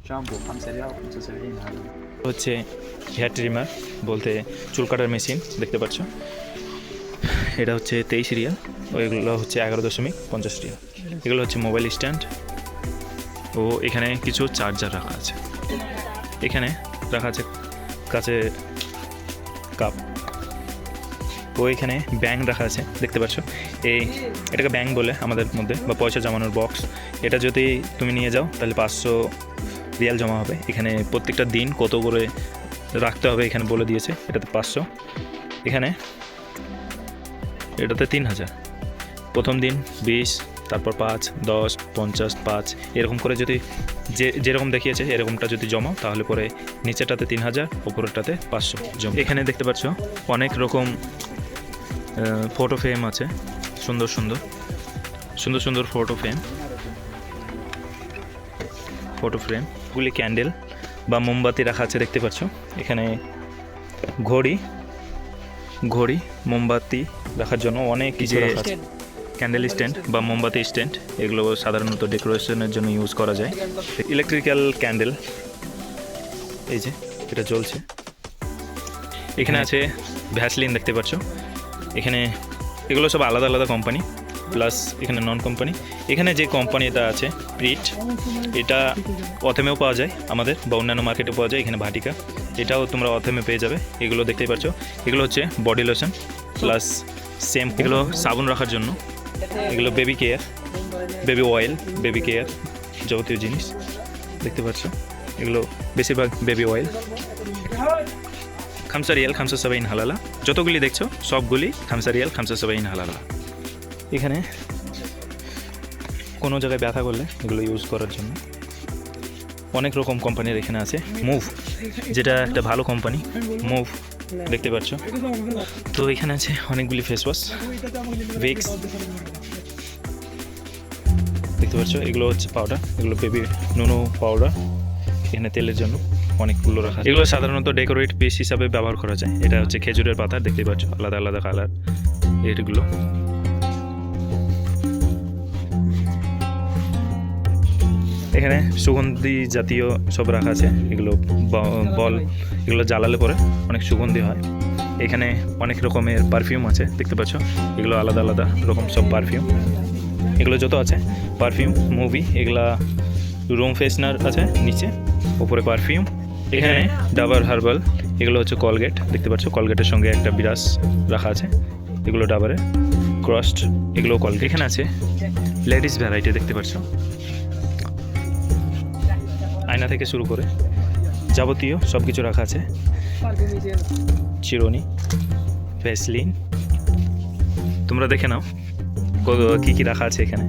جامبو 5 ريال 75 هذا হচ্ছে hair trimmer বলতে চুল কাটার মেশিন দেখতে পাচ্ছ। এটা হচ্ছে 23 রিয়াল, ওইগুলো হচ্ছে 11.50 রিয়াল। এগুলো হচ্ছে মোবাইল স্ট্যান্ড। ও এখানে কিছু চার্জার রাখা আছে, এখানে রাখা আছে কাছে কাপ। ও এখানে ব্যাংক রাখা আছে দেখতে পাচ্ছ। এটাকে ব্যাংক বলে আমাদের মধ্যে, বা পয়সা জমানোর বক্স। এটা যদি তুমি নিয়ে যাও তাহলে 500 রিয়াল জমা হবে। এখানে প্রত্যেকটা দিন কত করে রাখতে হবে এখানে বলে দিয়েছে। এটাতে 500, এখানে এটাতে 3000। প্রথম দিন 20, তারপর 5, 10, 50, 5 এরকম করে যদি যেরকম দেখিয়েছে এরকমটা যদি জমাও তাহলে পরে নিচেরটাতে 3000, উপরেরটাতে 500 জমা। এখানে দেখতে পাচ্ছ অনেক রকম ফটো ফ্রেম আছে, সুন্দর সুন্দর সুন্দর সুন্দর ফটো ফ্রেমগুলি ক্যান্ডেল বা মোমবাতি রাখা আছে দেখতে পাচ্ছ। এখানে ঘড়ি মোমবাতি রাখার জন্য অনেক কিছু রাখা আছে। ক্যান্ডেল স্ট্যান্ড বা মোমবাতি স্ট্যান্ড, এগুলো সাধারণত ডেকোরেশনের জন্য ইউজ করা যায়। ইলেকট্রিক্যাল ক্যান্ডেল, এই যে এটা জ্বলছে। এখানে আছে ভ্যাসলিন দেখতে পাচ্ছ। এখানে এগুলো সব আলাদা আলাদা কোম্পানি, প্লাস এখানে নন কোম্পানি। এখানে যে কোম্পানিটা আছে প্রিট, এটা অথেমেও পাওয়া যায় আমাদের, বা অন্যান্য মার্কেটে পাওয়া যায়। এখানে ভাটিকা, এটাও তোমরা অথেমে পেয়ে যাবে। এগুলো দেখতেই পাচ্ছ, এগুলো হচ্ছে বডি লোশন প্লাস শ্যাম্পু। এগুলো সাবুন রাখার জন্য। এগুলো baby care, baby oil, baby care যাবতীয় জিনিস দেখতে পাচ্ছ। এগুলো বেশিরভাগ বেবি অয়েল। 5 Real 75 halala. যতগুলি দেখছো সবগুলি 5 রিয়াল 75 হালালা। এখানে কোনো জায়গায় ব্যথা করলে এগুলো ইউজ করার জন্য অনেক রকম কোম্পানির এখানে আছে। মুভ, যেটা একটা ভালো কোম্পানি, মুভ দেখতে পাচ্ছ। তো এখানে আছে অনেকগুলি ফেস ওয়াশ, ভিক্স দেখতে পাচ্ছ। এগুলো হচ্ছে পাউডার, এগুলো বেবি নুনো পাউডার। এখানে তেলের জন্য অনেকগুলো রাখা। এগুলো সাধারণত ডেকোরেট পিস হিসাবে ব্যবহার করা যায়। এটা হচ্ছে খেজুরের পাতা দেখতে পাচ্ছ, আলাদা আলাদা কালার এগুলো। এখানে সুগন্ধি জাতীয় সব রাখা আছে। এগুলো বল, এগুলো জ্বালালে পরে অনেক সুগন্ধি হয়। এখানে অনেক রকমের পারফিউম আছে দেখতে পাচ্ছ। এগুলো আলাদা আলাদা রকম সব পারফিউম। এগুলো যত আছে পারফিউম, মুভি, এগুলা রুম ফ্রেশনার আছে নিচে, উপরে পারফিউম। এখানে ডাবার হার্বাল, এগুলো হচ্ছে কলগেট দেখতে পাচ্ছ। কলগেটের সঙ্গে একটা বিরাস রাখা আছে, এগুলো ডাবারের ক্রস্ট, এগুলো কলগেট। এখানে আছে লেডিস ভ্যারাইটি দেখতে পাচ্ছ। আয়না থেকে শুরু করে যাবতীয় সব কিছু রাখা আছে। চিরুনি, ভ্যাসলিন, তোমরা দেখে নাও কী কী রাখা আছে এখানে।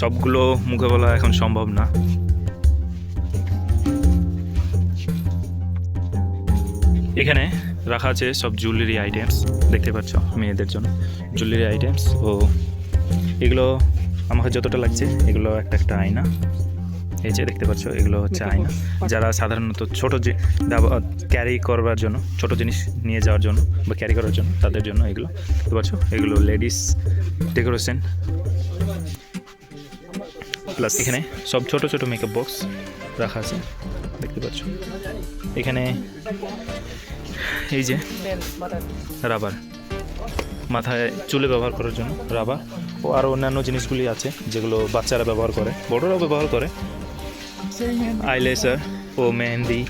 সবগুলো মুখে বলা এখন সম্ভব না। এখানে রাখা আছে সব জুয়েলারি আইটেমস দেখতে পাচ্ছ, মেয়েদের জন্য জুয়েলারি আইটেমস। ও এগুলো আমাকে যতটা লাগছে এগুলো একটা একটা আয়না, এই যে দেখতে পাচ্ছ। এগুলো হচ্ছে আয়না, যারা সাধারণত ছোটো যে ক্যারি করবার জন্য, ছোটো জিনিস নিয়ে যাওয়ার জন্য বা ক্যারি করার জন্য, তাদের জন্য এগুলো দেখতে পাচ্ছ। এগুলো লেডিস ডেকোরেশন। প্লাস এখানে সব ছোট ছোট মেকআপ বক্স রাখা আছে দেখতে পাচ্ছ। এখানে এই যে রাবার, মাথায় চুলে ব্যবহার করার জন্য রাবার। ও আরও অন্যান্য জিনিসগুলি আছে যেগুলো বাচ্চারা ব্যবহার করে, বড়রাও ব্যবহার করে। আইলেসার ও মেহেন্দি,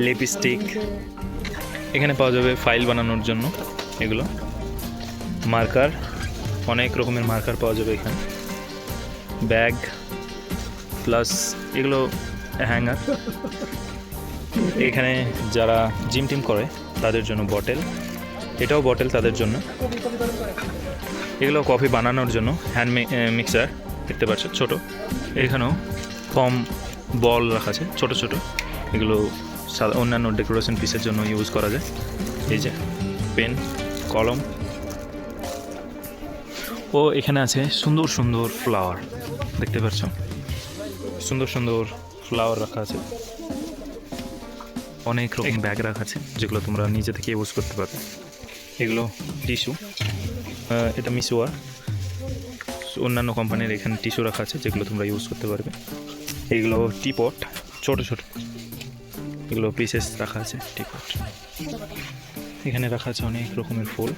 লিপস্টিক। এখানে পাওয়া যাবে ফাইল বানানোর জন্য এগুলো, মার্কার, অনেক রকমের মার্কার পাওয়া যাবে এখানে। ব্যাগ প্লাস এগুলো হ্যাঙ্গার। এখানে যারা জিম টিম করে তাদের জন্য বটেল, এটাও বটেল তাদের জন্য। এগুলো কফি বানানোর জন্য হ্যান্ড মিক্সার দেখতে পাচ্ছ ছোট। এখানেও ফর্ম বল রাখা আছে ছোট ছোট। এগুলো অন্যান্য ডেকোরেশন পিসের জন্য ইউজ করা যায়। এই যে পেন, কলম। ও এখানে আছে সুন্দর সুন্দর ফ্লাওয়ার দেখতে পাচ্ছ, সুন্দর সুন্দর ফ্লাওয়ার রাখা আছে। অনেক রকম ব্যাগ রাখা আছে যেগুলো তোমরা নিজে থেকে ইউজ করতে পারবে। এগুলো টিস্যু, এটা মিসোয়ার, অন্যান্য কোম্পানির এখানে টিস্যু রাখা আছে যেগুলো তোমরা ইউজ করতে পারবে। এগুলো টিপট, ছোট ছোট এগুলো পিসেস রাখা আছে টিপট। এখানে রাখা আছে অনেক রকমের ফুল।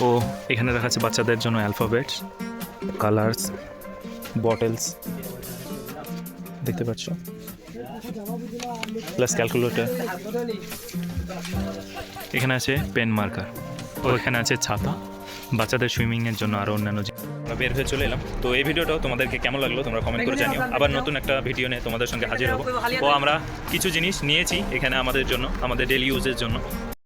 ও এখানে রাখা আছে বাচ্চাদের জন্য অ্যালফাবেটস, কালার্স, বটলস দেখতে পাচ্ছ, প্লাস ক্যালকুলেটর। এখানে আছে পেন মার্কার, ও এখানে আছে ছাতা, বাচ্চাদের সুইমিংয়ের জন্য আরও অন্যান্য। আমরা বের হয়ে চলে এলাম। তো এই ভিডিওটাও তোমাদেরকে কেমন লাগলো তোমরা কমেন্ট করে জানিও। আবার নতুন একটা ভিডিও নিয়ে তোমাদের সঙ্গে হাজির হবো। ও আমরা কিছু জিনিস নিয়েছি এখানে আমাদের জন্য, আমাদের ডেলি ইউজের জন্য।